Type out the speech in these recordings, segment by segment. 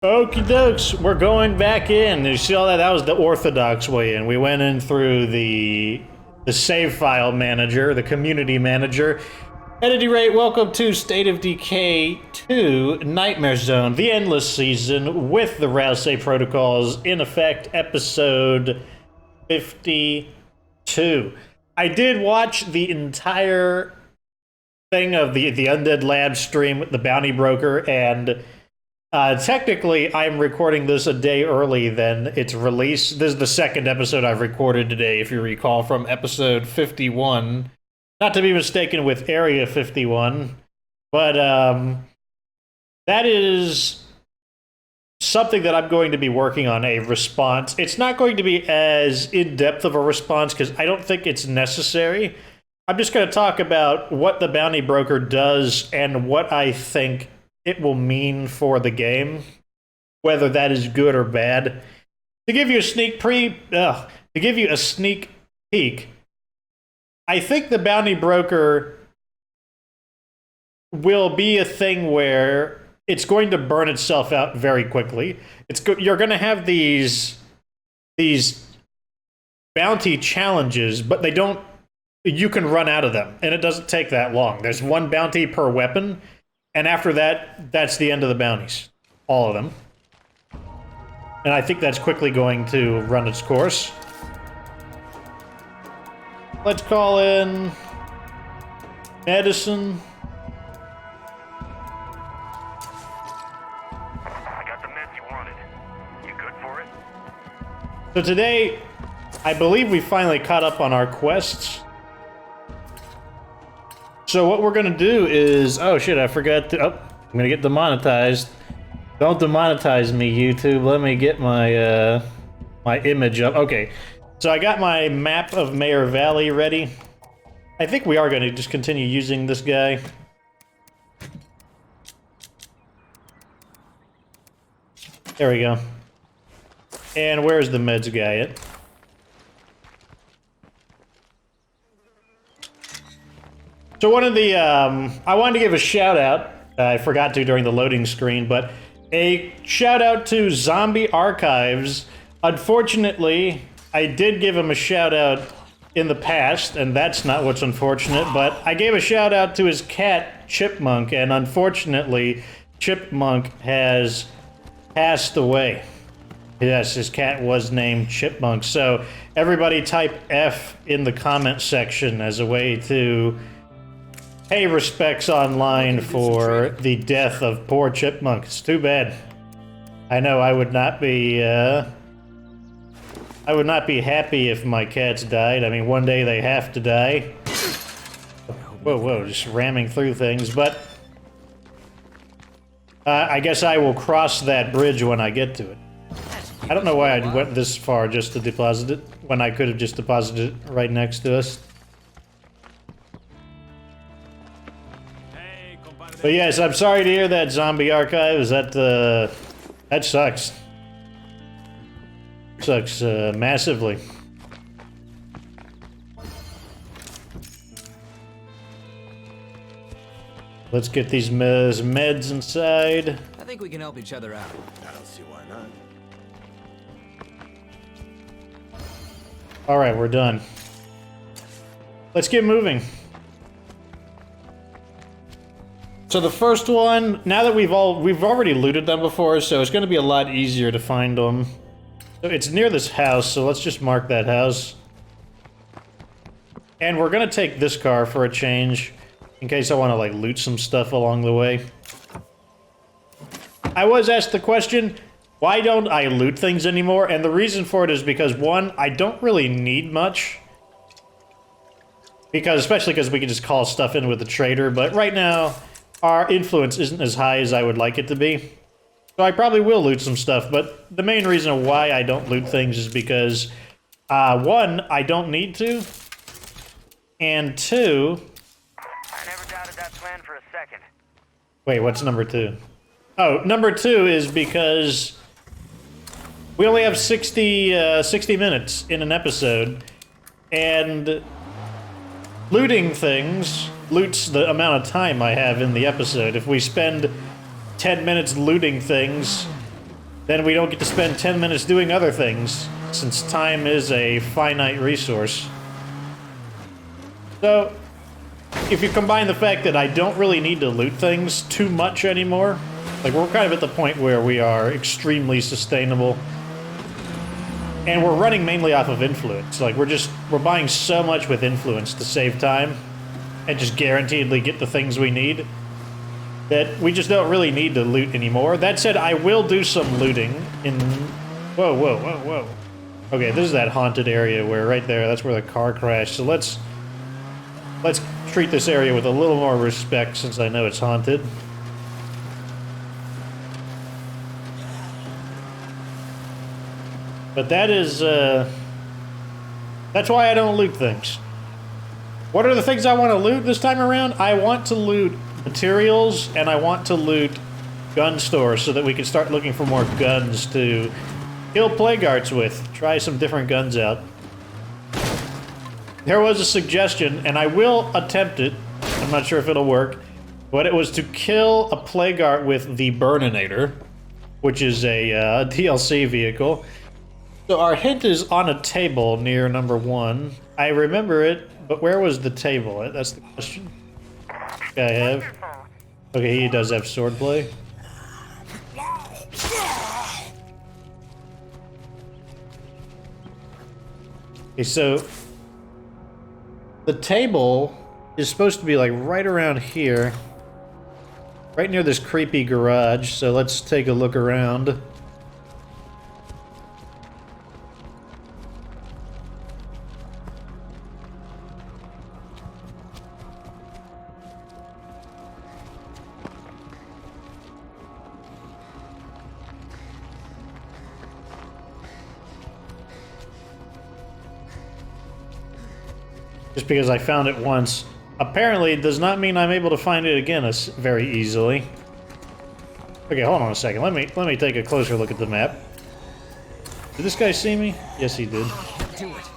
Okie dokes, we're going back in. You see all that? That was the orthodox way in. We went in through the save file manager, the community manager. At any rate, welcome to State of Decay 2 Nightmare Zone, the endless season with the Rouse protocols in effect, episode 52. I did watch the entire thing of the Undead Lab stream with the Bounty Broker, and technically, I'm recording this a day early than its release. This is the second episode I've recorded today, if you recall, from episode 51. Not to be mistaken with Area 51, but that is something that I'm going to be working on, a response. It's not going to be as in-depth of a response, because I don't think it's necessary. I'm just going to talk about what the Bounty Broker does and what I think it will mean for the game, whether that is good or bad. To give you a sneak peek, I think the Bounty Broker will be a thing where it's going to burn itself out very quickly. You're going to have these bounty challenges, but you can run out of them, and it doesn't take that long. There's one bounty per weapon, and after that, that's the end of the bounties. All of them. And I think that's quickly going to run its course. Let's call in Medicine. I got the meds you wanted. You good for it? So today, I believe we finally caught up on our quests. So what we're gonna do is, oh shit, I forgot to, I'm gonna get demonetized. Don't demonetize me, YouTube. Let me get my, my image up. Okay, so I got my map of Meagher Valley ready. I think we are gonna just continue using this guy. There we go. And where's the meds guy at? So one of the, I wanted to give a shout out, I forgot to during the loading screen, but a shout out to Zombie Archives. Unfortunately, I did give him a shout out in the past, and that's not what's unfortunate, but I gave a shout out to his cat, Chipmunk, and unfortunately, Chipmunk has passed away. Yes, his cat was named Chipmunk, so everybody type F in the comment section as a way to pay respects online for the death of poor Chipmunk. It's too bad. I know I would not be happy if my cats died. I mean, one day they have to die. Whoa, just ramming through things, but I guess I will cross that bridge when I get to it. I don't know why I went this far just to deposit it, when I could have just deposited it right next to us. But yes, I'm sorry to hear that, Zombie Archives. That sucks. Sucks massively. Let's get these meds inside. I think we can help each other out. I don't see why not. Alright, we're done. Let's get moving. So the first one, now that we've already looted them before, so it's going to be a lot easier to find them. So it's near this house, so let's just mark that house. And we're going to take this car for a change, in case I want to like loot some stuff along the way. I was asked the question, why don't I loot things anymore? And the reason for it is because, one, I don't really need much. Especially because we can just call stuff in with the trader, but right now, our influence isn't as high as I would like it to be. So I probably will loot some stuff, but the main reason why I don't loot things is because, one, I don't need to, and two... I never doubted that plan for a second. Wait, what's number two? Oh, number two is because we only have 60 minutes in an episode, and looting things loots the amount of time I have in the episode. If we spend 10 minutes looting things, then we don't get to spend 10 minutes doing other things, since time is a finite resource. So, if you combine the fact that I don't really need to loot things too much anymore, like we're kind of at the point where we are extremely sustainable, and we're running mainly off of influence. Like we're buying so much with influence to save time, and just guaranteedly get the things we need, that we just don't really need to loot anymore. That said, I will do some looting in... Whoa, whoa, whoa, whoa. Okay, this is that haunted area where right there, that's where the car crashed. So let's treat this area with a little more respect since I know it's haunted. But that is, that's why I don't loot things. What are the things I want to loot this time around? I want to loot materials, and I want to loot gun stores so that we can start looking for more guns to kill plague arts with. Try some different guns out. There was a suggestion, and I will attempt it. I'm not sure if it'll work, but it was to kill a plague art with the Burninator, which is a DLC vehicle. So our hint is on a table near number 1. I remember it, but where was the table? That's the question. I have. Okay, he does have swordplay. Okay, so the table is supposed to be like right around here, right near this creepy garage. So let's take a look around. Just because I found it once, apparently it does not mean I'm able to find it again very easily. Okay, hold on a second. Let me take a closer look at the map. Did this guy see me? Yes, he did. Do it.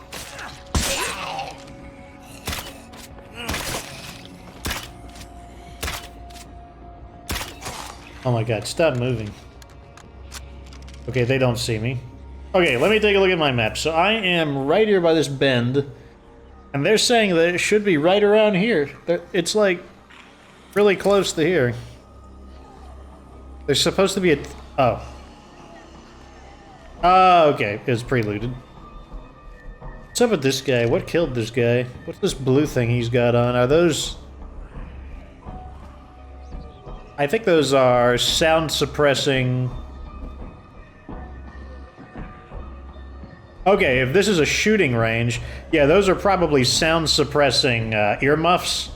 Oh my god, stop moving. Okay, they don't see me. Okay, let me take a look at my map. So I am right here by this bend. And they're saying that it should be right around here. It's like really close to here. There's supposed to be a... Oh. Oh, okay. It was preluded. What's up with this guy? What killed this guy? What's this blue thing he's got on? Are those... I think those are sound suppressing... Okay, if this is a shooting range, yeah, those are probably sound-suppressing earmuffs.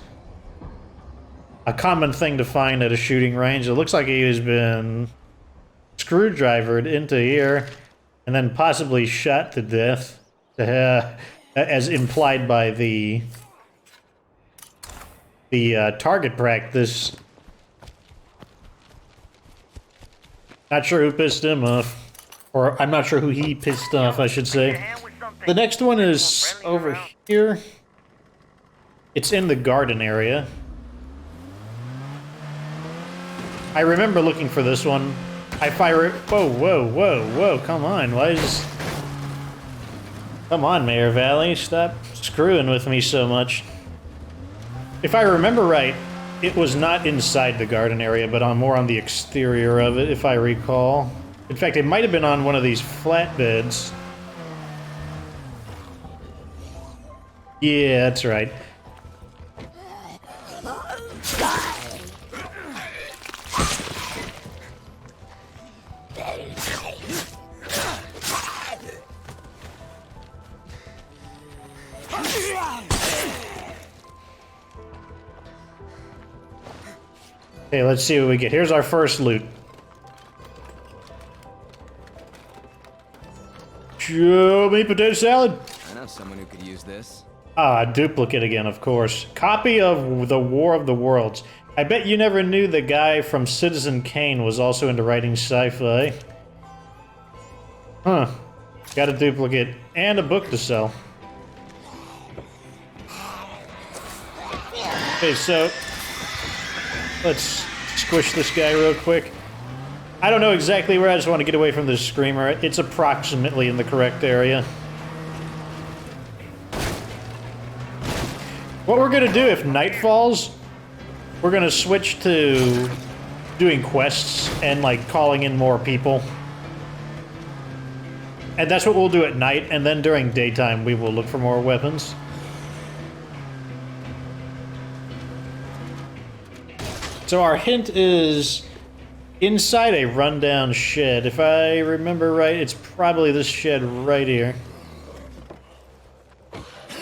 A common thing to find at a shooting range. It looks like he has been screwdrivered into here, and then possibly shot to death, as implied by the target practice. Not sure who pissed him off. Or, I'm not sure who he pissed off, I should say. The next one is over here. It's in the garden area. I remember looking for this one. I fire it. Whoa, whoa, whoa, whoa, come on. Why is this... Come on, Meagher Valley. Stop screwing with me so much. If I remember right, it was not inside the garden area, but more on the exterior of it, if I recall. In fact, it might have been on one of these flatbeds. Yeah, that's right. Okay, let's see what we get. Here's our first loot. Show me potato salad. I know someone who could use this. Ah, duplicate again, of course. Copy of The War of the Worlds. I bet you never knew the guy from Citizen Kane was also into writing sci-fi. Huh. Got a duplicate and a book to sell. Okay, so let's squish this guy real quick. I don't know exactly where. I just want to get away from this screamer. It's approximately in the correct area. What we're gonna do if night falls, we're gonna switch to doing quests and like calling in more people. And that's what we'll do at night, and then during daytime we will look for more weapons. So our hint is inside a rundown shed. If I remember right, it's probably this shed right here.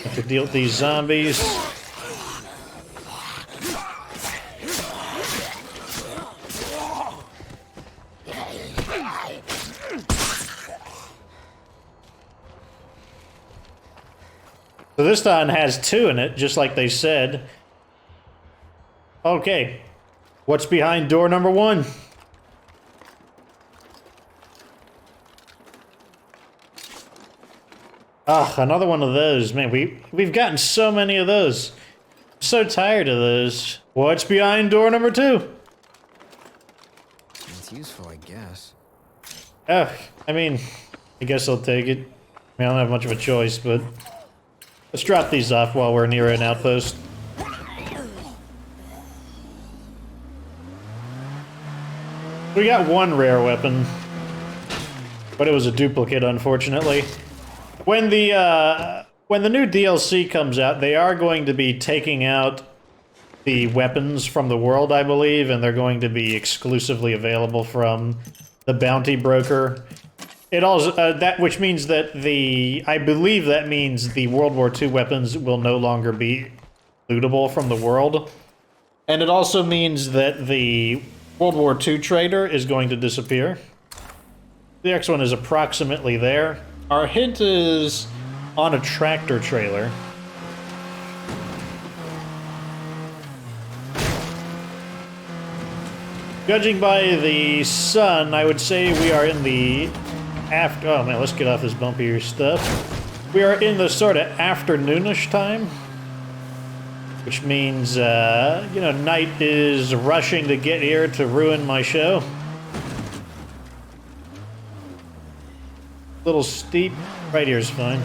Have to deal with these zombies. So this time has 2 in it, just like they said. Okay. What's behind door number 1? Ah, another one of those. Man, we've gotten so many of those. I'm so tired of those. What's behind door number 2? It's useful, I guess. Oh, I mean, I guess I'll take it. I mean, I don't have much of a choice, but let's drop these off while we're near an outpost. We got 1 rare weapon, but it was a duplicate, unfortunately. When the new DLC comes out, they are going to be taking out the weapons from the world, I believe, and they're going to be exclusively available from the bounty broker. It also which means that I believe that means the World War II weapons will no longer be lootable from the world, and it also means that the World War II trader is going to disappear. The next one is approximately there. Our hint is on a tractor trailer. Judging by the sun, I would say we are in the after. Oh man, let's get off this bumpier stuff. We are in the sort of afternoonish time, which means, you know, night is rushing to get here to ruin my show. Little steep. Right here is fine.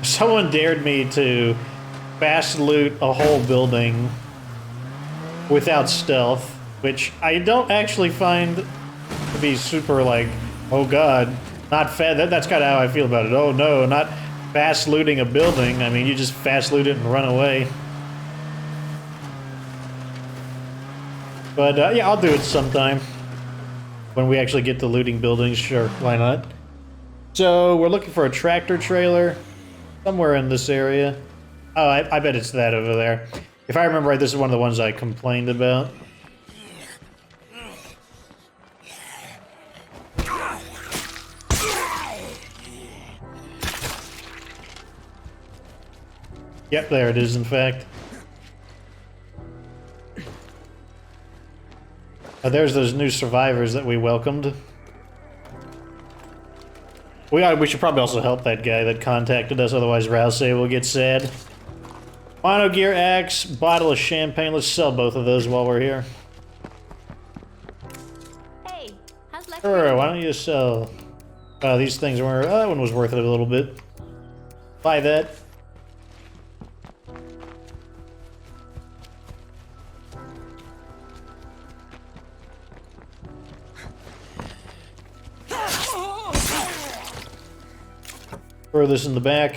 Someone dared me to fast loot a whole building without stealth, which I don't actually find to be super like, oh god, not that's kind of how I feel about it. Oh no, not fast looting a building. I mean, you just fast loot it and run away. But yeah, I'll do it sometime. When we actually get to looting buildings, sure, why not? So, we're looking for a tractor trailer. Somewhere in this area. Oh, I bet it's that over there. If I remember right, this is one of the ones I complained about. Yep, there it is, in fact. Oh, there's those new survivors that we welcomed. We should probably also help that guy that contacted us, otherwise Rouse will get sad. Mono gear axe, bottle of champagne. Let's sell both of those while we're here. Hey, how's life? Sure, why don't you sell... these things were... that one was worth it a little bit. Buy that. Throw this in the back.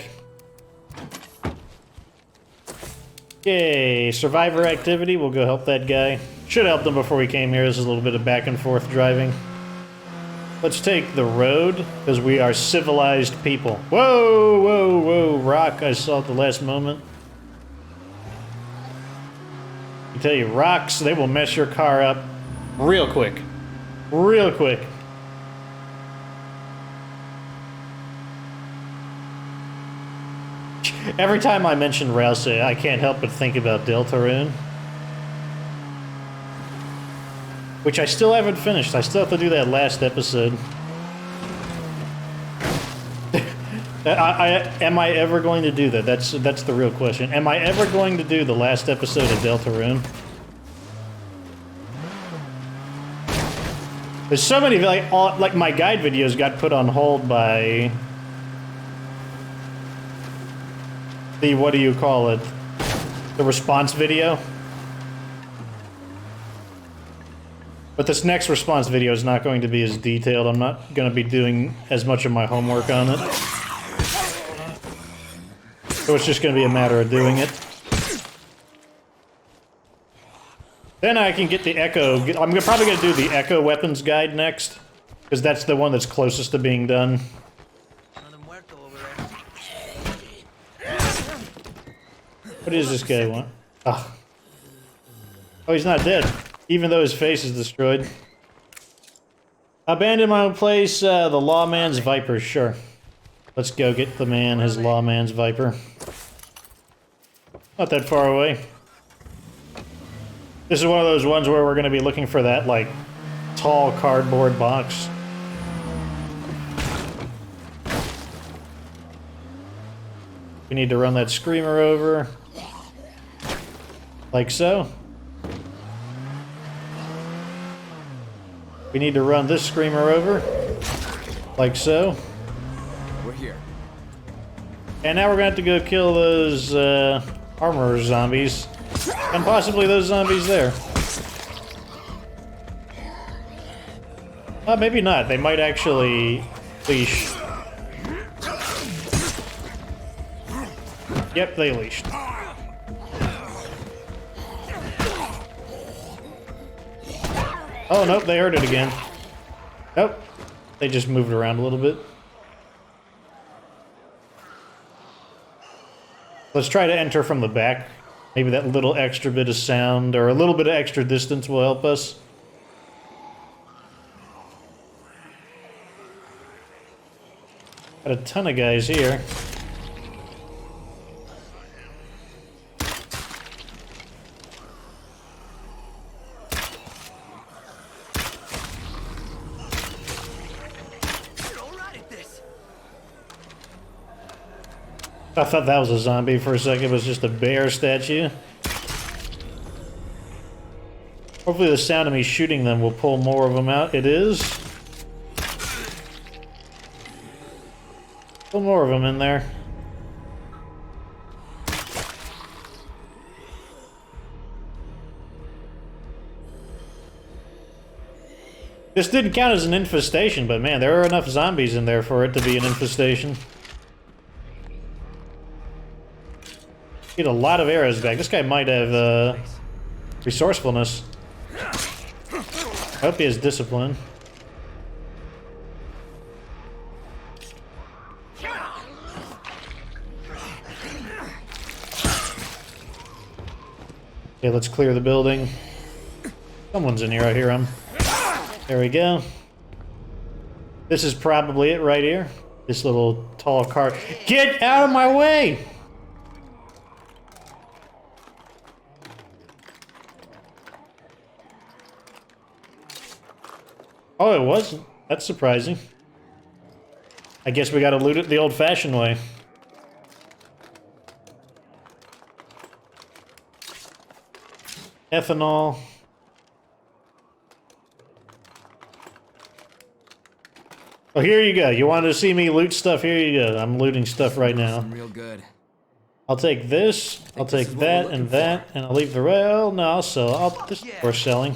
Yay, survivor activity. We'll go help that guy. Should have helped him before we came here. This is a little bit of back and forth driving. Let's take the road, because we are civilized people. Whoa, whoa, whoa, rock. I saw at the last moment. I tell you, rocks, they will mess your car up real quick. Real quick. Every time I mention Rouse, I can't help but think about Deltarune. Which I still haven't finished. I still have to do that last episode. Am I ever going to do that? That's the real question. Am I ever going to do the last episode of Deltarune? There's so many, like my guide videos got put on hold by the, what do you call it? The response video. But this next response video is not going to be as detailed. I'm not going to be doing as much of my homework on it. So it's just going to be a matter of doing it. Then I can get the Echo. I'm probably going to do the Echo weapons guide next. Because that's the one that's closest to being done. What does this guy want? Oh, he's not dead. Even though his face is destroyed. Abandon my own place, the Lawman's Viper, sure. Let's go get the man his Lawman's Viper. Not that far away. This is one of those ones where we're going to be looking for that, like, tall cardboard box. We need to run that screamer over. Like so. We need to run this screamer over. Like so. We're here. And now we're going to have to go kill those armor zombies. And possibly those zombies there. Maybe not. They might actually leash. Yep, they leashed. Oh, nope, they heard it again. Nope. They just moved around a little bit. Let's try to enter from the back. Maybe that little extra bit of sound or a little bit of extra distance will help us. Got a ton of guys here. I thought that was a zombie for a second. It was just a bear statue. Hopefully the sound of me shooting them will pull more of them out. It is. Pull more of them in there. This didn't count as an infestation, but man, there are enough zombies in there for it to be an infestation. Get a lot of arrows back. This guy might have resourcefulness. I hope he has discipline. Okay, let's clear the building. Someone's in here. I hear him. There we go. This is probably it right here. This little tall car. Get out of my way! Oh, it wasn't. That's surprising. I guess we gotta loot it the old-fashioned way. Ethanol. Oh, here you go. You wanted to see me loot stuff? Here you go. I'm looting stuff right now. Real good. I'll take this. I'll take that and that, and I'll leave the rail. No, I'll sell. This is worth selling.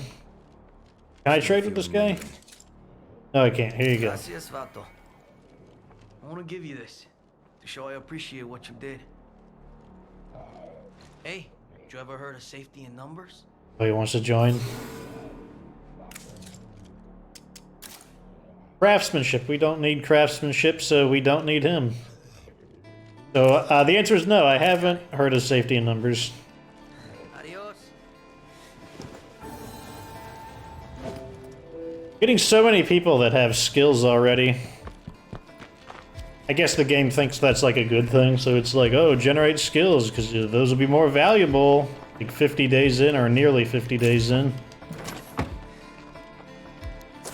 Can I trade with this guy? No, I can't. Here you go. Gracias, vato. I want to give you this to show I appreciate what you did. Hey, did you ever heard of safety in numbers? Oh, he wants to join. Craftsmanship. We don't need craftsmanship, so we don't need him. So the answer is no. I haven't heard of safety in numbers. Adios. Getting so many people that have skills already. I guess the game thinks that's like a good thing, so it's like, oh, generate skills, because those will be more valuable like 50 days in, or nearly 50 days in.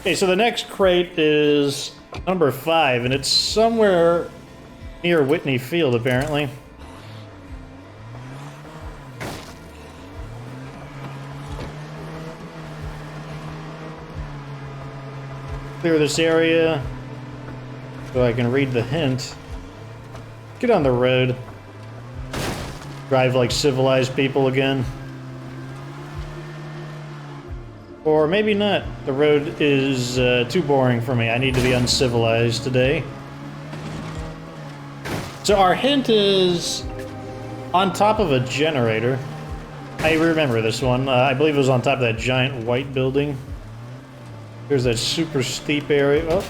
Okay, so the next crate is number 5, and it's somewhere Near Whitney Field, apparently. Clear this area so I can read the hint. Get on the road. Drive like civilized people again. Or maybe not. The road is too boring for me. I need to be uncivilized today. So our hint is on top of a generator. I remember this one. I believe it was on top of that giant white building. There's that super steep area. Oh,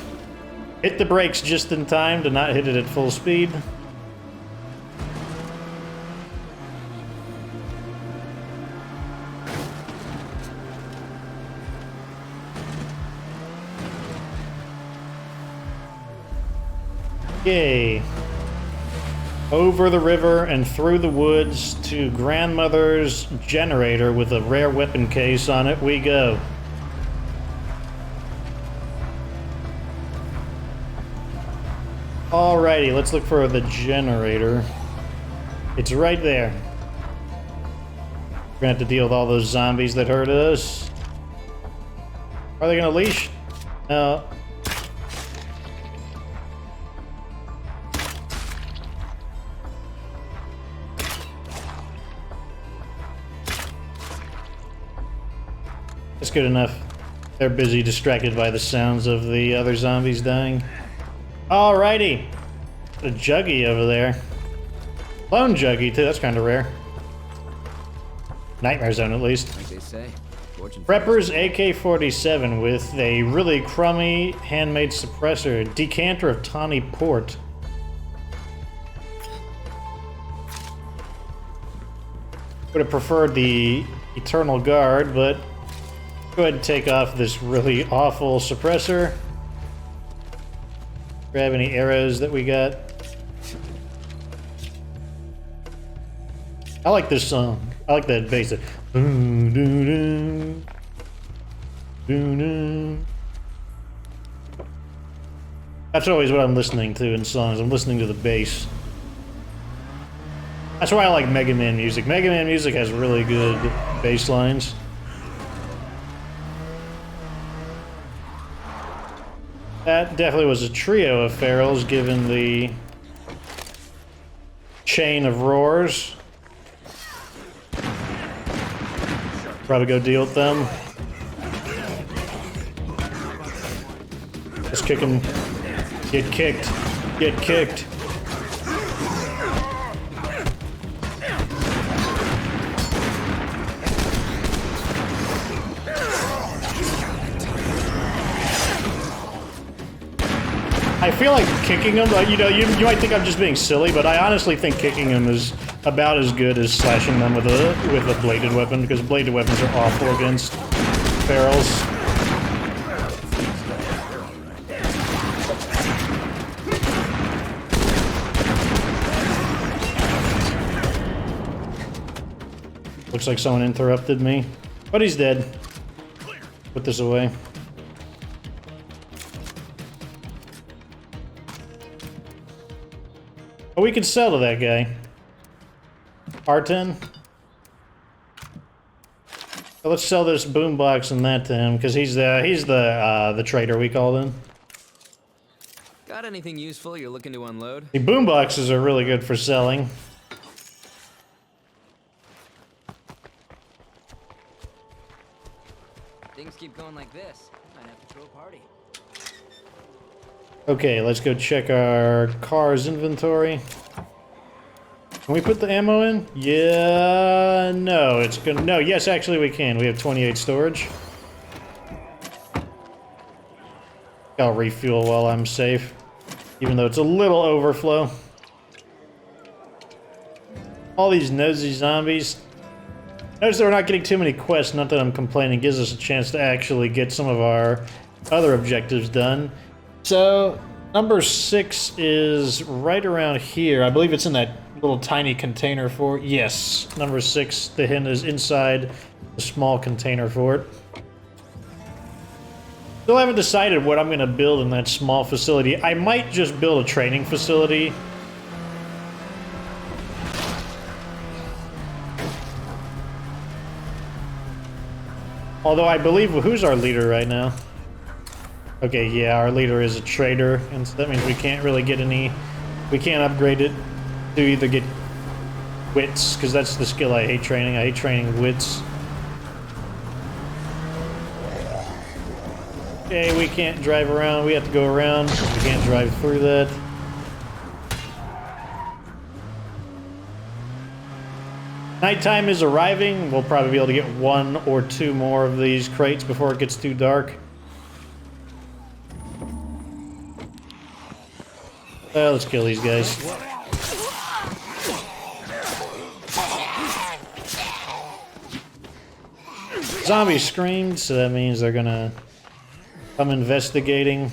hit the brakes just in time to not hit it at full speed. Yay. Over the river and through the woods to grandmother's generator with a rare weapon case on it we go. Alrighty, let's look for the generator. It's right there. We're gonna have to deal with all those zombies that hurt us. Are they gonna leash? No. That's good enough. They're busy distracted by the sounds of the other zombies dying. Alrighty. A juggy over there. Lone juggy too, that's kind of rare. Nightmare zone at least. Like they say, fortune Prepper's AK-47 with a really crummy handmade suppressor. Decanter of tawny port. Would have preferred the Eternal Guard, but go ahead and take off this really awful suppressor. Grab any arrows that we got. I like this song. I like that bass. That's always what I'm listening to in songs. I'm listening to the bass. That's why I like Mega Man music. Mega Man music has really good bass lines. That definitely was a trio of ferals, given the chain of roars. Probably go deal with them. Just kick him. Get kicked. Get kicked. I feel like kicking him, you know, you might think I'm just being silly, but I honestly think kicking him is about as good as slashing them with a bladed weapon, because bladed weapons are awful against ferals. Looks like someone interrupted me, but he's dead. Put this away. Oh, we could sell to that guy. R10. So let's sell this boombox and that to him, because he's the trader we called in. Got anything useful you're looking to unload? The boomboxes are really good for selling. Things keep going like this. Might have to throw a party. Okay, let's go check our car's inventory. Can we put the ammo in? Yeah, no, it's gonna, no, yes, actually we can. We have 28 storage. I'll refuel while I'm safe, even though it's a little overflow. All these nosy zombies. Notice that we're not getting too many quests, not that I'm complaining, gives us a chance to actually get some of our other objectives done. So, number 6 is right around here. I believe it's in that little tiny container fort. Yes, number 6, the hint is inside the small container fort. Still haven't decided what I'm going to build in that small facility. I might just build a training facility Although I believe, who's our leader right now? Okay, yeah, our leader is a trader, and so that means we can't really get any... We can't upgrade it to either get wits, because that's the skill I hate training. I hate training wits. Okay, we can't drive around. We have to go around. We can't drive through that. Nighttime is arriving. We'll probably be able to get 1 or 2 more of these crates before it gets too dark. Let's kill these guys. Zombies screamed, so that means they're gonna come investigating.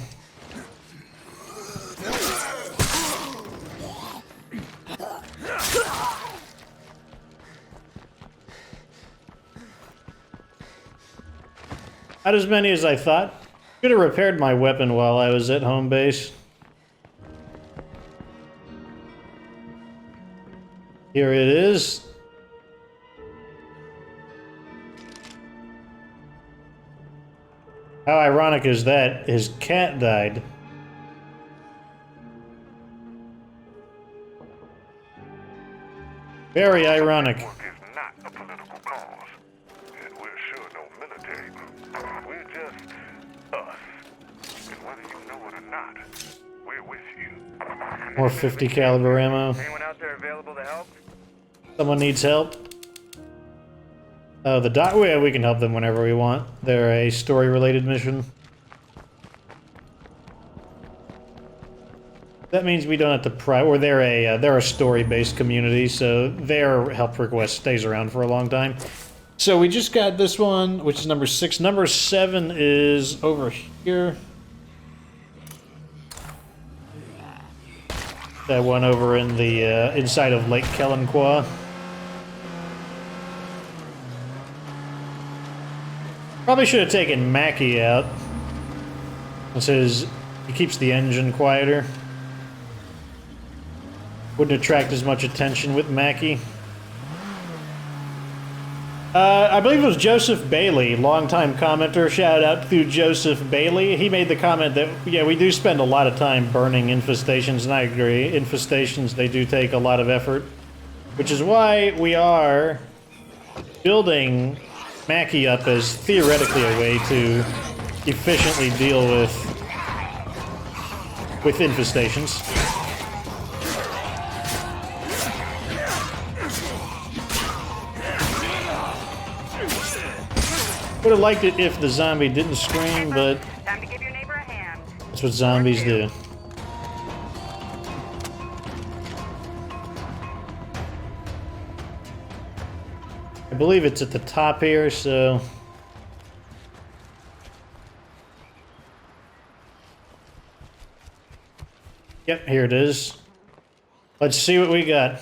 Not as many as I thought. Could have repaired my weapon while I was at home base. Here it is. How ironic is that? His cat died. Very ironic. Work is not a political cause, and we're sure no military group. We're just us. And whether you know it or not, we're with you. More 50 caliber ammo. Anyone out there available to help? Someone needs help. Oh, the doc. Yeah, we can help them whenever we want. They're a story-related mission. That means we don't have to or they're a story-based community, so their help request stays around for a long time. So we just got this one, which is number 6. Number 7 is over here. That one over in the inside of Lake Kellenqua. Probably should have taken Mackie out. It says he keeps the engine quieter. Wouldn't attract as much attention with Mackie. I believe it was Joseph Bailey, longtime commenter. Shout out to Joseph Bailey. He made the comment that, yeah, we do spend a lot of time burning infestations, and I agree. Infestations, they do take a lot of effort. Which is why we are building Mackie up as theoretically a way to efficiently deal with infestations. Would have liked it if the zombie didn't scream, but Time to give your neighbor a hand. that's what zombies do. I believe it's at the top here, so... Yep, here it is. Let's see what we got.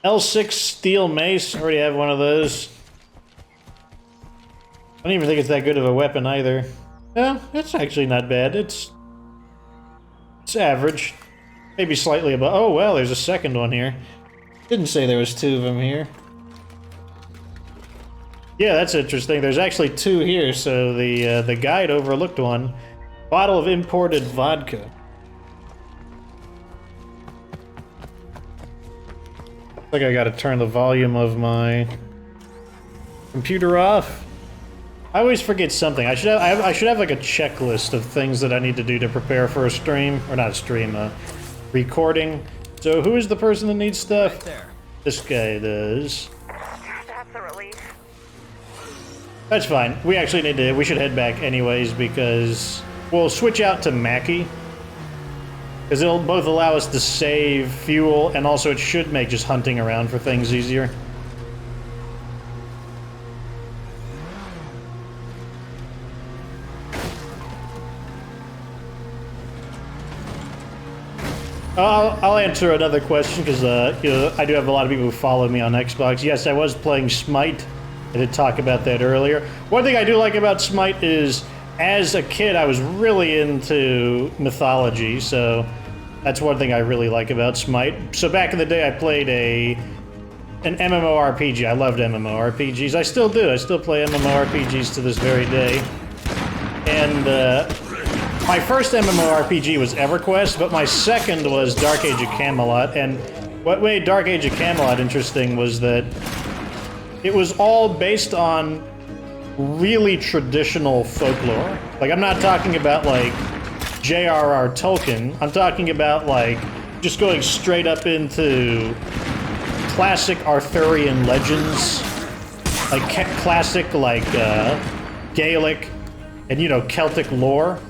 L6 steel mace. Already have one of those. I don't even think it's that good of a weapon either. Yeah, it's actually not bad. It's average. Maybe slightly above. Oh, well, there's a second one here. Didn't say there was 2 of them here. Yeah, that's interesting. There's actually 2 here, so the guide overlooked one. Bottle of imported vodka. I think I gotta turn the volume of my computer off. I always forget something. I should have like a checklist of things that I need to do to prepare for a stream, or not a stream, a recording. So who is the person that needs stuff? Right there. This guy does. That's a relief. That's fine. We actually we should head back anyways because we'll switch out to Mackie. Because it'll both allow us to save fuel, and also it should make just hunting around for things easier. I'll answer another question, because you know, I do have a lot of people who follow me on Xbox. Yes, I was playing Smite. I did talk about that earlier. One thing I do like about Smite is, as a kid, I was really into mythology, so That's one thing I really like about Smite. So back in the day, I played an MMORPG. I loved MMORPGs. I still do. I still play MMORPGs to this very day. And my first MMORPG was EverQuest, but my second was Dark Age of Camelot. And what made Dark Age of Camelot interesting was that it was all based on really traditional folklore. Like, I'm not talking about, like, J.R.R. Tolkien. I'm talking about, like, just going straight up into classic Arthurian legends. Like, classic, like, Gaelic and, you know, Celtic lore.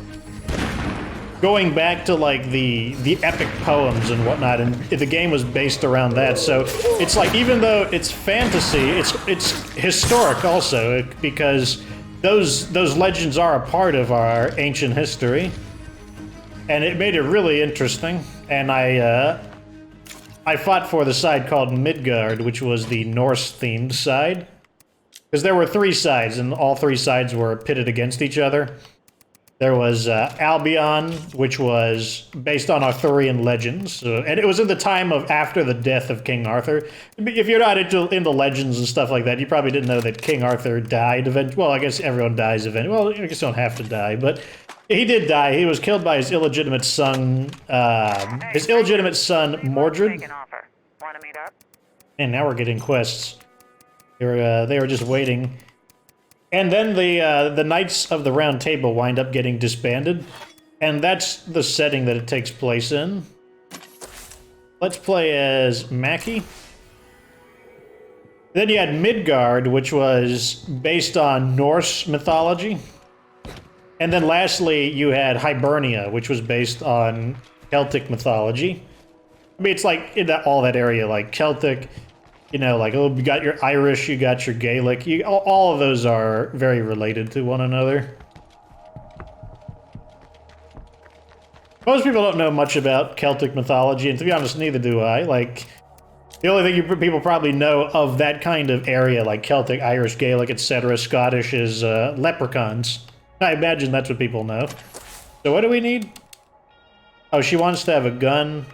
Going back to, like, the epic poems and whatnot, and the game was based around that. So it's like, even though it's fantasy, it's historic also, because those legends are a part of our ancient history, and it made it really interesting. And I fought for the side called Midgard, which was the Norse-themed side, because there were 3 sides, and all 3 sides were pitted against each other. There was Albion, which was based on Arthurian legends, and it was in the time of after the death of King Arthur. If you're not into legends and stuff like that, you probably didn't know that King Arthur died eventually. Well, I guess everyone dies eventually. Well, I guess you don't have to die, but he did die. He was killed by his illegitimate son, Mordred. Make an offer. Want to meet up? And now we're getting quests. They were just waiting. And then the Knights of the Round Table wind up getting disbanded. And that's the setting that it takes place in. Let's play as Mackie. Then you had Midgard, which was based on Norse mythology. And then lastly, you had Hibernia, which was based on Celtic mythology. I mean, it's like in all that area, like Celtic, you know, like, oh, you got your Irish, you got your Gaelic. All of those are very related to one another. Most people don't know much about Celtic mythology, and to be honest, neither do I. Like, the only thing people probably know of that kind of area, like Celtic, Irish, Gaelic, etc., Scottish, is leprechauns. I imagine that's what people know. So what do we need? Oh, she wants to have a gun,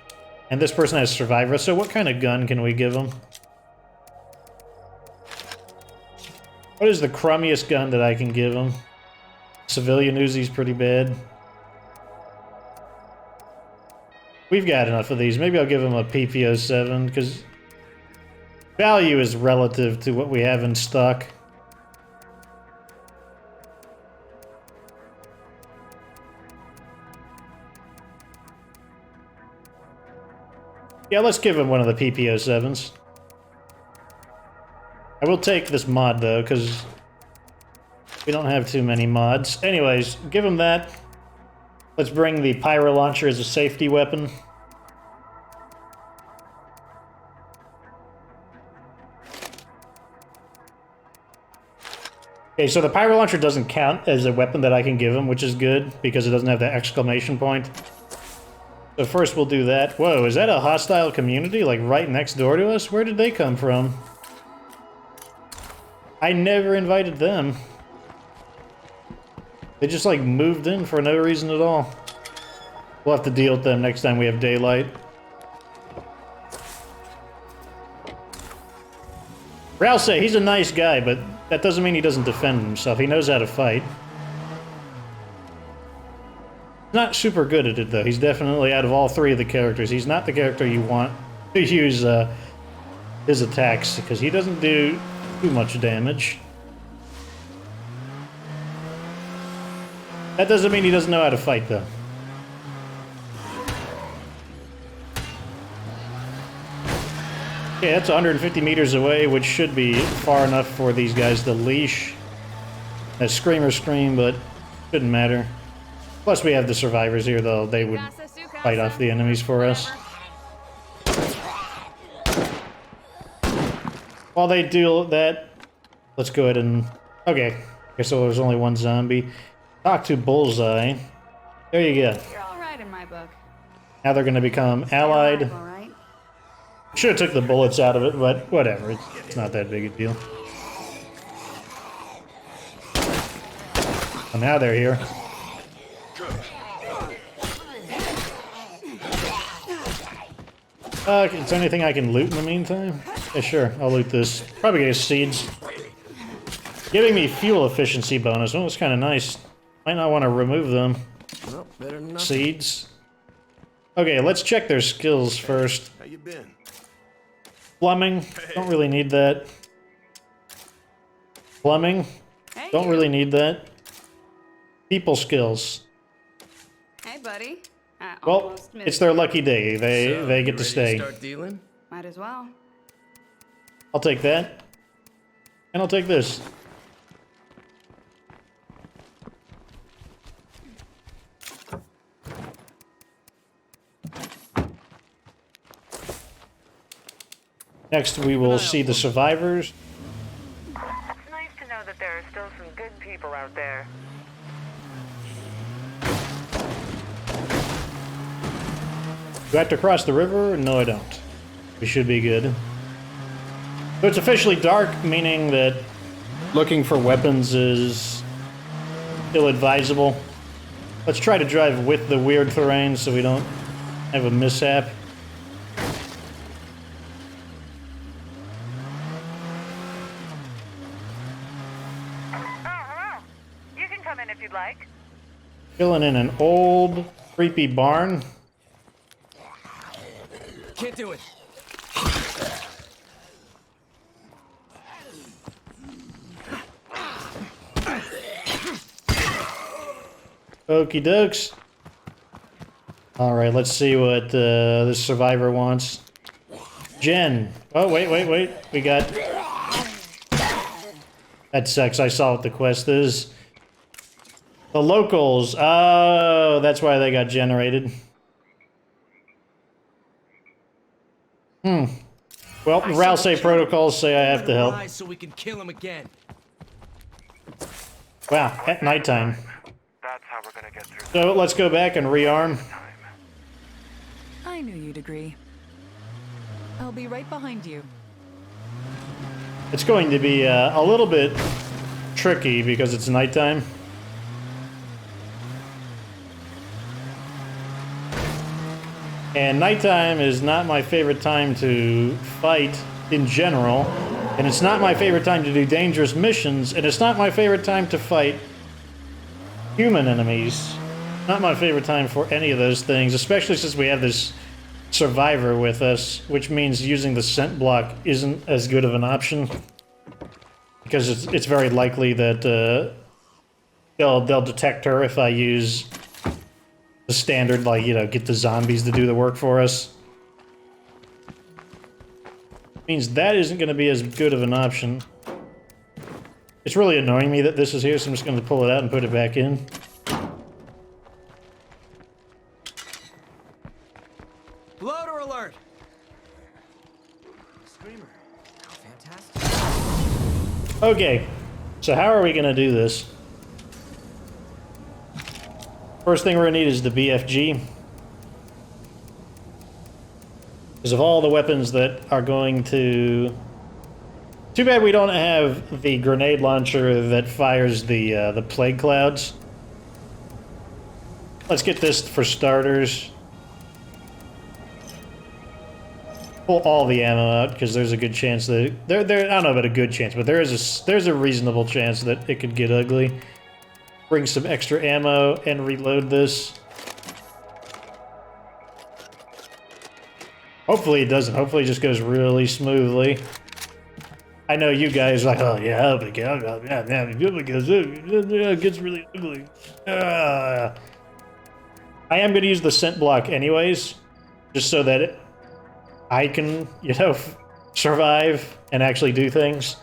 and this person has Survivor, so what kind of gun can we give them? What is the crummiest gun that I can give him? Civilian Uzi's pretty bad. We've got enough of these. Maybe I'll give him a PP-07, because value is relative to what we have in stock. Yeah, let's give him one of the PP-07s. I will take this mod, though, because we don't have too many mods. Anyways, give him that. Let's bring the pyro launcher as a safety weapon. Okay, so the pyro launcher doesn't count as a weapon that I can give him, which is good, because it doesn't have the exclamation point. So first we'll do that. Whoa, is that a hostile community, like right next door to us? Where did they come from? I never invited them. They just, like, moved in for no reason at all. We'll have to deal with them next time we have daylight. Rouse, he's a nice guy, but that doesn't mean he doesn't defend himself. He knows how to fight. Not super good at it, though. He's definitely, out of all 3 of the characters, he's not the character you want to use his attacks, because he doesn't do too much damage. That doesn't mean he doesn't know how to fight, though. Okay, that's 150 meters away, which should be far enough for these guys to leash. A screamer scream, but shouldn't matter. Plus we have the survivors here, though. They would fight off the enemies for us. While they do that, let's go ahead and... Okay, so there's only one zombie. Talk to Bullseye. There you go. You're all right in my book. Now they're going to become allied. All right. Should have took the bullets out of it, but whatever. It's not that big a deal. Well, now they're here. Is there anything I can loot in the meantime? Yeah, sure. I'll loot this. Probably get seeds. Giving me fuel efficiency bonus. Oh, that's kind of nice. Might not want to remove them. Well, better than nothing. Seeds. Okay, let's check their skills first. How you been? Plumbing. Don't really need that. Plumbing. Hey, Don't you. really need that. People skills. Hey, buddy. I Well, almost missed it's their you. lucky day. They So, they you get to ready stay. Start dealing? Might as well. I'll take that. And I'll take this. Next, we will see the survivors. It's nice to know that there are still some good people out there. Do I have to cross the river? No, I don't. We should be good. So it's officially dark, meaning that looking for weapons is ill-advisable. Let's try to drive with the weird terrain so we don't have a mishap. Oh, hello. You can come in if you'd like. Filling in an old, creepy barn. Can't do it. Okie dokes. Alright, let's see what this survivor wants. Jen. Oh, wait. We got... That sucks. I saw what the quest is. The locals. Oh, that's why they got generated. Well, Ralsei protocols say I have to help. Rise so we can kill him again. Wow, at nighttime. That's how we're gonna get through So let's go back and rearm. I knew you'd agree. I'll be right behind you. It's going to be a little bit tricky because it's nighttime. And nighttime is not my favorite time to fight in general. And it's not my favorite time to do dangerous missions. And it's not my favorite time to fight human enemies. Not my favorite time for any of those things, especially since we have this survivor with us, which means using the scent block isn't as good of an option. Because it's very likely that they'll detect her if I use the standard, like, you know, get the zombies to do the work for us. Means that isn't going to be as good of an option. It's really annoying me that this is here, so I'm just going to pull it out and put it back in. Loader alert! Screamer. How fantastic. Okay, so how are we going to do this? First thing we're going to need is the BFG. Because of all the weapons that are going to... Too bad we don't have the grenade launcher that fires the plague clouds. Let's get this for starters. Pull all the ammo out, because there's a good chance that... I don't know about a good chance, but there's a reasonable chance that it could get ugly. Bring some extra ammo and reload this. Hopefully it doesn't. Hopefully it just goes really smoothly. I know you guys are like, oh yeah, it gets really ugly. I am going to use the scent block anyways, just so that I can, you know, survive and actually do things.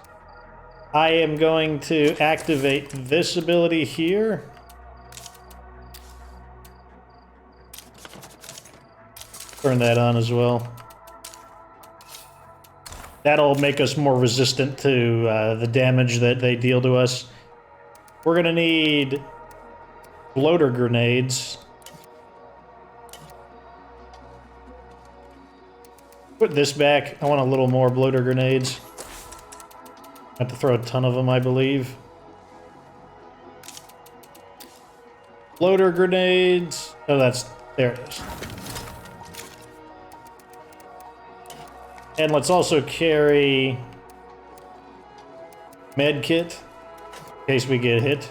I am going to activate this ability here. Turn that on as well. That'll make us more resistant to the damage that they deal to us. We're gonna need bloater grenades. Put this back. I want a little more bloater grenades. I have to throw a ton of them, I believe. Bloater grenades. Oh, there it is. And let's also carry med kit in case we get hit.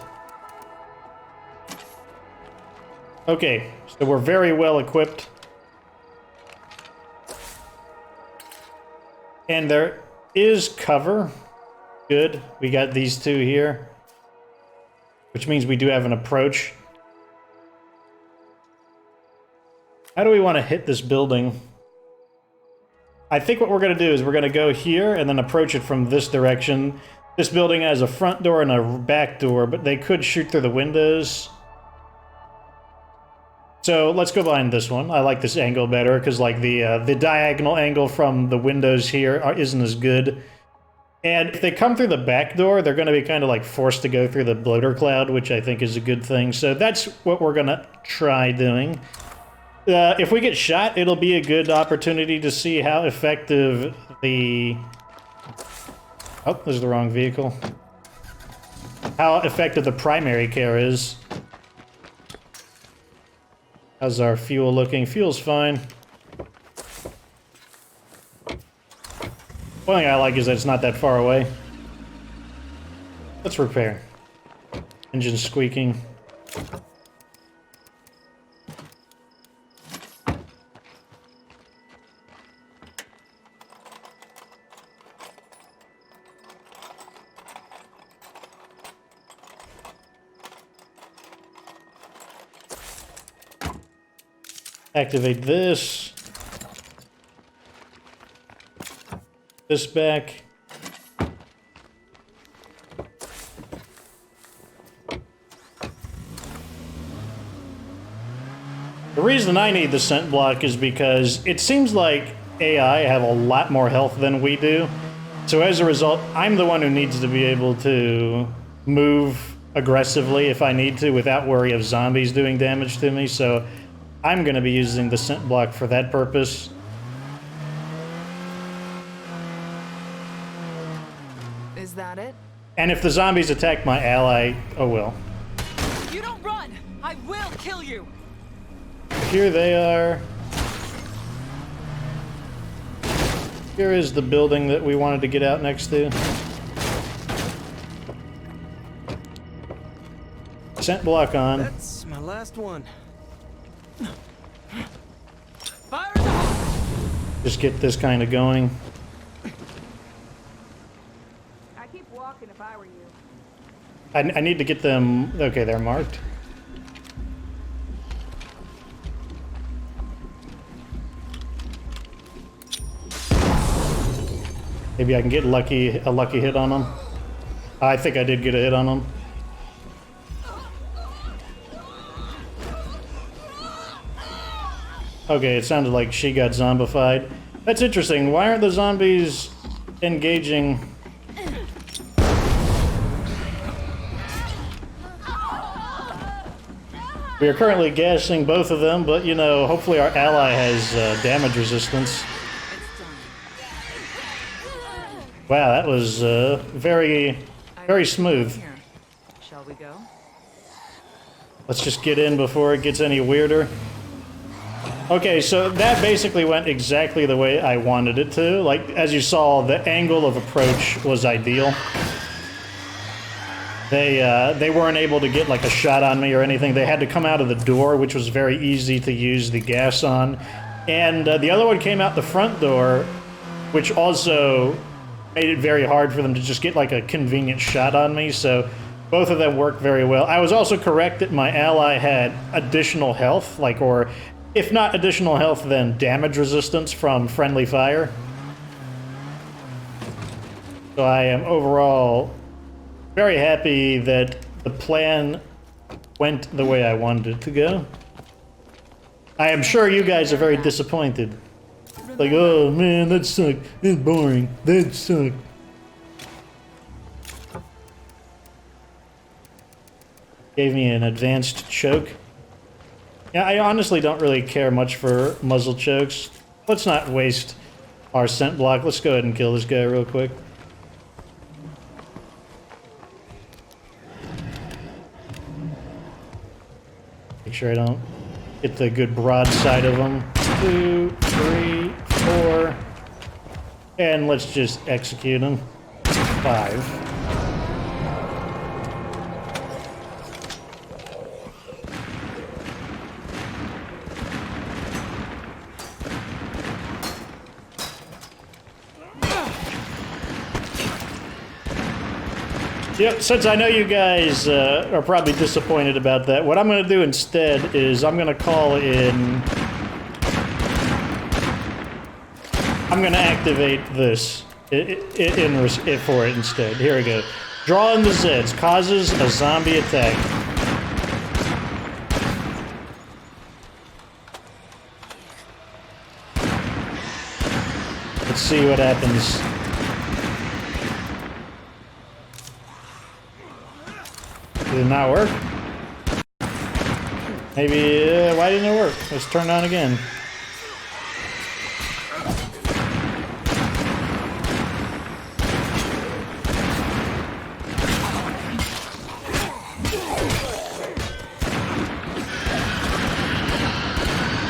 Okay, so we're very well equipped. And there is cover. Good. We got these two here, which means we do have an approach. How do we want to hit this building? I think what we're going to do is we're going to go here and then approach it from this direction. This building has a front door and a back door, but they could shoot through the windows. So let's go behind this one. I like this angle better because like the diagonal angle from the windows here isn't as good. And if they come through the back door, they're going to be kind of like forced to go through the bloater cloud, which I think is a good thing. So that's what we're going to try doing. If we get shot, it'll be a good opportunity to see how effective the... Oh, this is the wrong vehicle. How effective the primary care is. How's our fuel looking? Fuel's fine. One thing I like is that it's not that far away. Let's repair. Engine squeaking. Activate this. This back. The reason I need the scent block is because it seems like AI have a lot more health than we do. So as a result, I'm the one who needs to be able to move aggressively if I need to without worry of zombies doing damage to me. So I'm going to be using the scent block for that purpose. Is that it? And if the zombies attack my ally, oh well. You don't run! I will kill you! Here they are. Here is the building that we wanted to get out next to. Scent block on. That's my last one. Fire! Just get this kind of going. I keep walking if I were you. I need to get them... Okay, they're marked. Maybe I can get a lucky hit on them. I think I did get a hit on them. Okay, it sounded like she got zombified. That's interesting. Why aren't the zombies engaging? We are currently gassing both of them, but you know, hopefully our ally has damage resistance. Wow, that was very smooth. Here. Shall we go? Let's just get in before it gets any weirder. Okay, so that basically went exactly the way I wanted it to. Like, as you saw, the angle of approach was ideal. They weren't able to get like a shot on me or anything. They had to come out of the door, which was very easy to use the gas on. And the other one came out the front door, which also made it very hard for them to just get like a convenient shot on me. So both of them worked very well. I was also correct that my ally had additional health, like, or if not additional health, then damage resistance from friendly fire. So I am overall very happy that the plan went the way I wanted it to go. I am sure you guys are very disappointed. Like, oh man, that sucked. It's boring. That sucked. Gave me an advanced choke. Yeah, I honestly don't really care much for muzzle chokes. Let's not waste our scent block. Let's go ahead and kill this guy real quick. Make sure I don't get the good broadside of him. 2, 3, 4. And let's just execute him. 5. Yep, since I know you guys are probably disappointed about that, what I'm going to do instead is I'm going to call in... I'm going to activate this for it instead. Here we go. Draw in the Zeds. Causes a zombie attack. Let's see what happens. Did it not work? Maybe, why didn't it work? Let's turn it on again.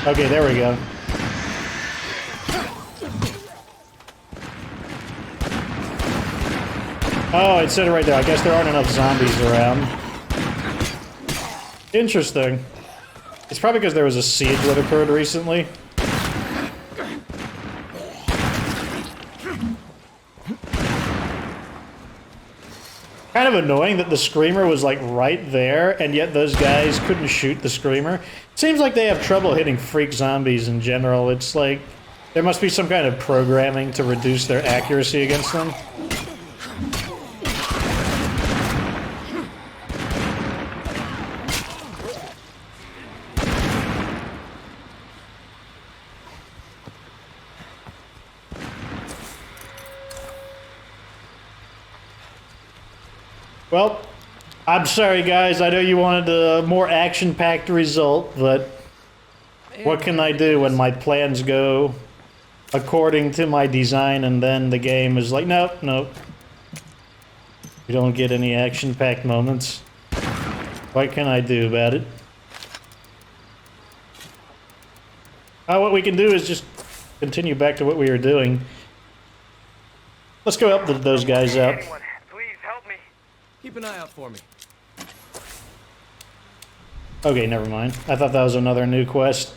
Okay, there we go. Oh, it said it right there. I guess there aren't enough zombies around. Interesting. It's probably because there was a siege that occurred recently. Kind of annoying that the screamer was like right there, and yet those guys couldn't shoot the screamer. Seems like they have trouble hitting freak zombies in general. It's like there must be some kind of programming to reduce their accuracy against them. Well, I'm sorry guys, I know you wanted a more action-packed result, but what can I do when my plans go according to my design and then the game is like, nope, nope. You don't get any action-packed moments. What can I do about it? What we can do is just continue back to what we were doing. Let's go help those guys out. Anyone, please help me. Keep an eye out for me. Okay, never mind. I thought that was another new quest.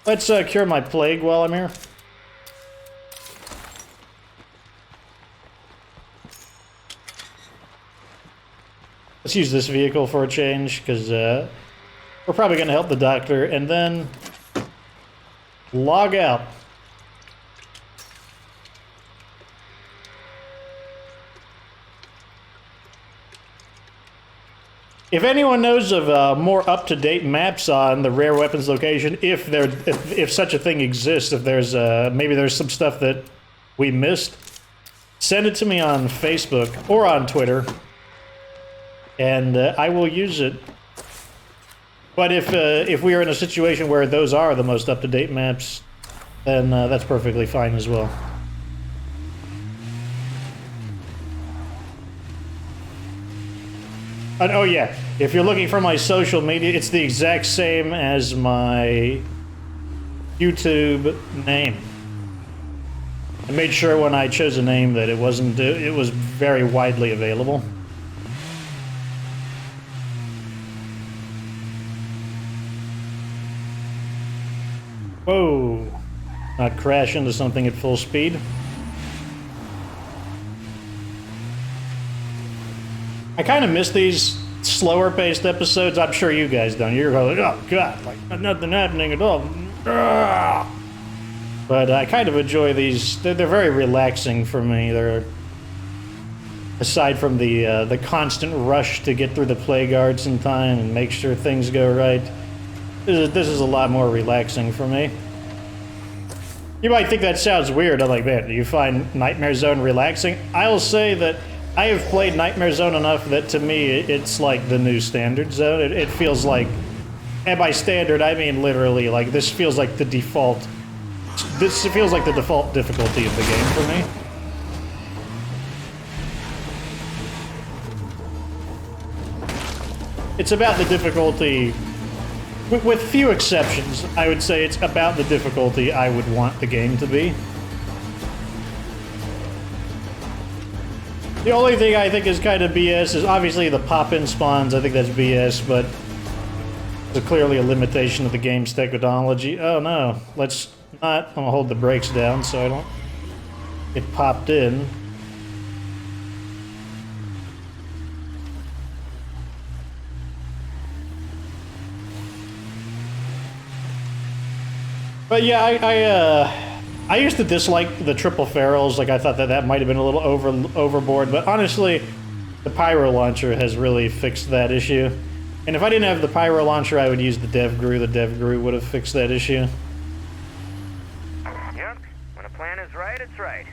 Let's cure my plague while I'm here. Let's use this vehicle for a change, because we're probably going to help the doctor, and then log out. If anyone knows of more up-to-date maps on the rare weapons location, if such a thing exists, if there's maybe there's some stuff that we missed, send it to me on Facebook or on Twitter, and I will use it. But if we are in a situation where those are the most up-to-date maps, then that's perfectly fine as well. Oh yeah, if you're looking for my social media, it's the exact same as my YouTube name. I made sure when I chose a name that it was very widely available. Whoa, not crash into something at full speed. I kind of miss these slower paced episodes. I'm sure you guys don't. You're like, oh god, like nothing happening at all. But I kind of enjoy these. They're very relaxing for me. They're, aside from the constant rush to get through the plague arts in time and make sure things go right, this is a lot more relaxing for me. You might think that sounds weird. I'm like, man, do you find Nightmare Zone relaxing? I'll say that I have played Nightmare Zone enough that to me it's like the new standard zone. It feels like, and by standard I mean literally, like this feels like the default. This feels like the default difficulty of the game for me. It's about the difficulty, with few exceptions. I would say it's about the difficulty I would want the game to be. The only thing I think is kind of BS is obviously the pop-in spawns. I think that's BS, but it's clearly a limitation of the game's technology. Oh no, let's not. I'm gonna hold the brakes down so I don't get popped in. But yeah, I used to dislike the triple ferals. Like, I thought that might have been a little overboard, but honestly, the pyro launcher has really fixed that issue. And if I didn't have the pyro launcher, I would use the dev GRU. The dev GRU would have fixed that issue. Yep. When a plan is right, it's right.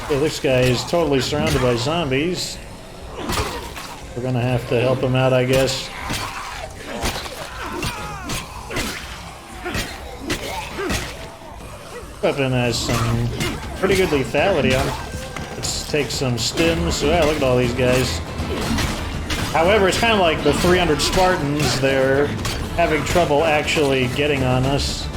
Okay, this guy is totally surrounded by zombies. We're gonna have to help him out, I guess. Weapon has some pretty good lethality on it. Let's take some stims. Wow, look at all these guys. However, it's kind of like the 300 Spartans. They're having trouble actually getting on us.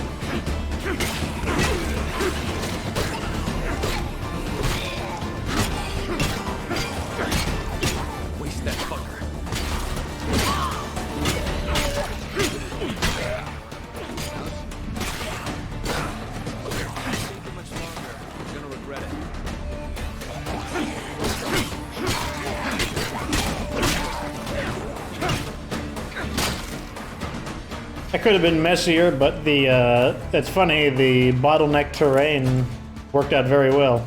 That could have been messier, but it's funny, the bottleneck terrain worked out very well.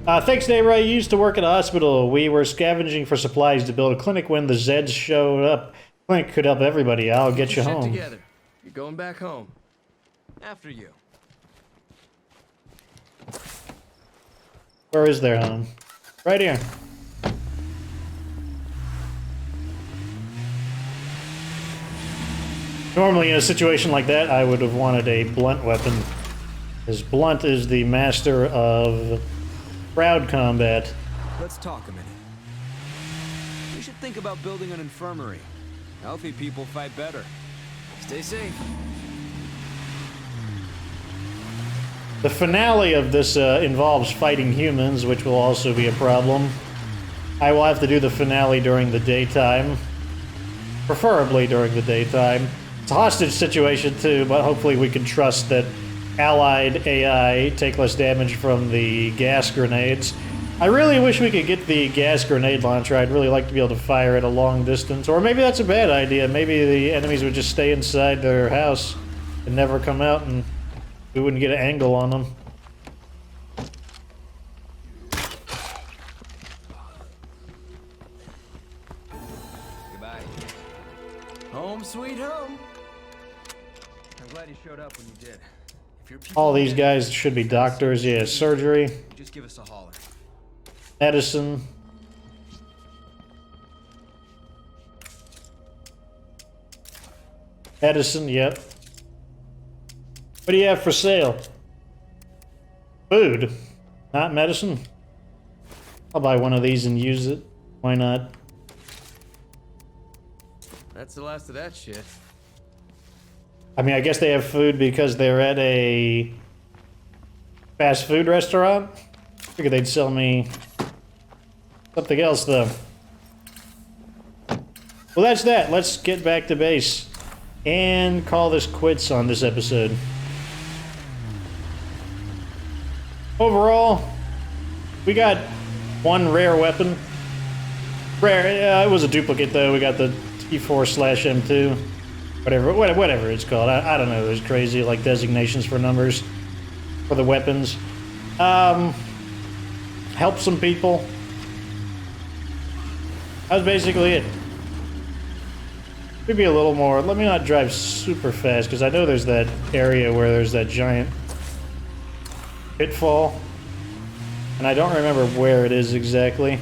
Thanks, neighbor. I used to work at a hospital. We were scavenging for supplies to build a clinic when the Zeds showed up. Clinic could help everybody. I'll get you home. Together. You're going back home. After you. Where is their home? Right here. Normally, in a situation like that, I would have wanted a blunt weapon, as blunt is the master of crowd combat. Let's talk a minute. We should think about building an infirmary. Healthy people fight better. Stay safe. The finale of this involves fighting humans, which will also be a problem. I will have to do the finale during the daytime, preferably during the daytime. It's a hostage situation too, but hopefully we can trust that allied AI take less damage from the gas grenades. I really wish we could get the gas grenade launcher. I'd really like to be able to fire at a long distance. Or maybe that's a bad idea. Maybe the enemies would just stay inside their house and never come out, and we wouldn't get an angle on them. Goodbye. Home sweet home. I'm glad you showed up when you did. If your people All these guys should be doctors. Yeah, surgery, just give us a holler. medicine. Medicine, yep. What do you have for sale? Food, not medicine. I'll buy one of these and use it. Why not? That's the last of that shit. I mean, I guess they have food because they're at a fast food restaurant. Figured they'd sell me something else, though. Well, that's that. Let's get back to base and call this quits on this episode. Overall, we got one rare weapon. Rare, it was a duplicate, though. We got the T4/M2. Whatever it's called. I don't know. There's crazy like designations for numbers for the weapons. Help some people. That was basically it. Maybe a little more. Let me not drive super fast because I know there's that area where there's that giant pitfall, and I don't remember where it is exactly.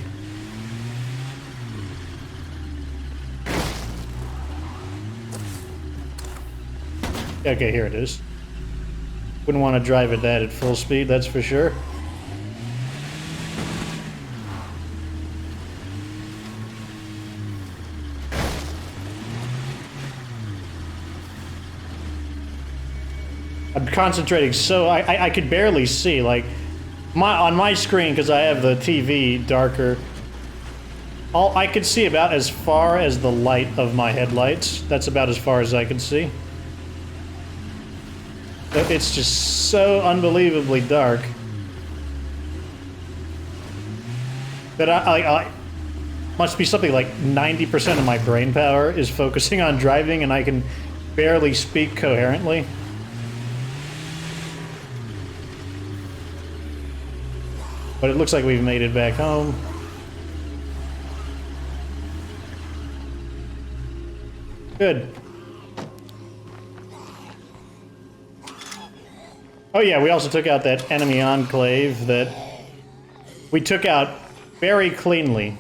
Okay, here it is. Wouldn't want to drive at that at full speed, that's for sure. I'm concentrating so I could barely see. Like on my screen, because I have the TV darker. All I could see about as far as the light of my headlights. That's about as far as I could see. It's just so unbelievably dark that I must be something like 90% of my brain power is focusing on driving, and I can barely speak coherently. But it looks like we've made it back home. Good. Oh yeah, we also took out that enemy enclave that we took out very cleanly,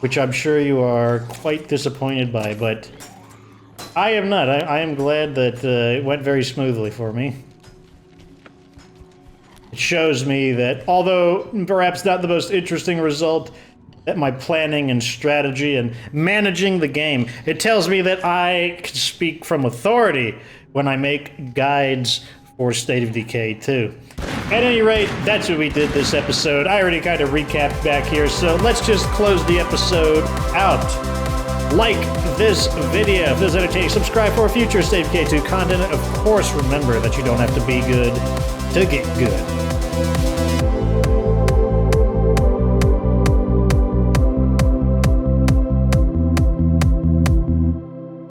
which I'm sure you are quite disappointed by, but I am not. I am glad that it went very smoothly for me. It shows me that, although perhaps not the most interesting result, that my planning and strategy and managing the game, it tells me that I can speak from authority when I make guides for State of Decay 2. At any rate, that's what we did this episode. I already kind of recapped back here, so let's just close the episode out. Like this video if this is entertaining. Subscribe for future State of Decay 2 content. Of course, remember that you don't have to be good to get good.